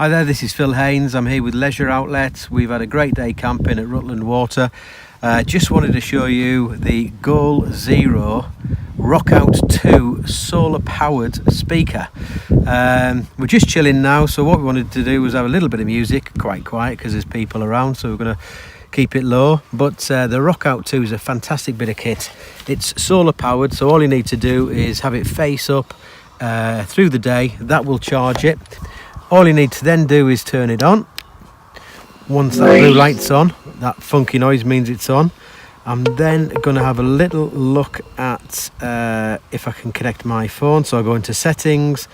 Hi there, this is Phil Haynes. I'm here with Leisure Outlet. We've had a great day camping at Rutland Water. Just wanted to show you the Goal Zero RockOut 2 solar powered speaker. We're just chilling now, so what we wanted to do was have a little bit of music, quite quiet because there's people around, so we're going to keep it low. But the RockOut 2 is a fantastic bit of kit. It's solar powered, so all you need to do is have it face up through the day. That will charge it. All you need to then do is turn it on. Once that blue light's on, that funky noise means it's on. I'm then going to have a little look at if I can connect my phone. So I'll go into settings,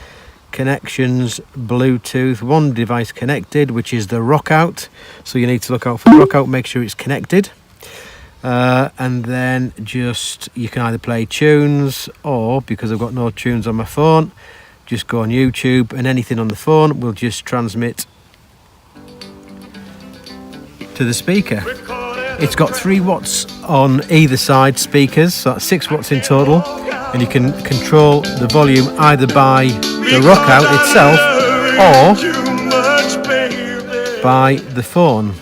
connections, Bluetooth, one device connected, which is the RockOut. So you need to look out for RockOut, make sure it's connected. And then just, you can either play tunes, or because I've got no tunes on my phone, just go on YouTube, and anything on the phone will just transmit to the speaker. It's got 3 watts on either side speakers, so that's 6 watts in total, and you can control the volume either by the RockOut itself or by the phone.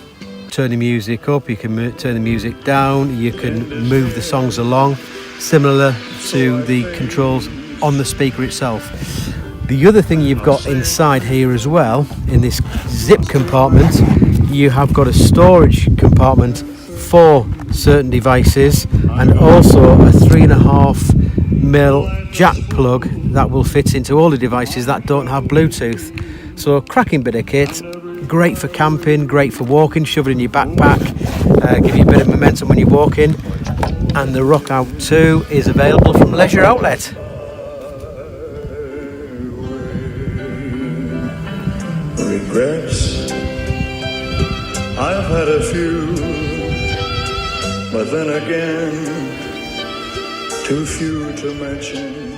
Turn the music up, you can turn the music down, you can move the songs along, similar to the controls on the speaker itself. The other thing you've got inside here as well, in this zip compartment, you have got a storage compartment for certain devices, and also a 3.5mm jack plug that will fit into all the devices that don't have Bluetooth. So a cracking bit of kit, great for camping, great for walking, shove it in your backpack, give you a bit of momentum when you're walking. And the RockOut 2 is available from Leisure Outlet. Regrets, I've had a few, but then again, too few to mention.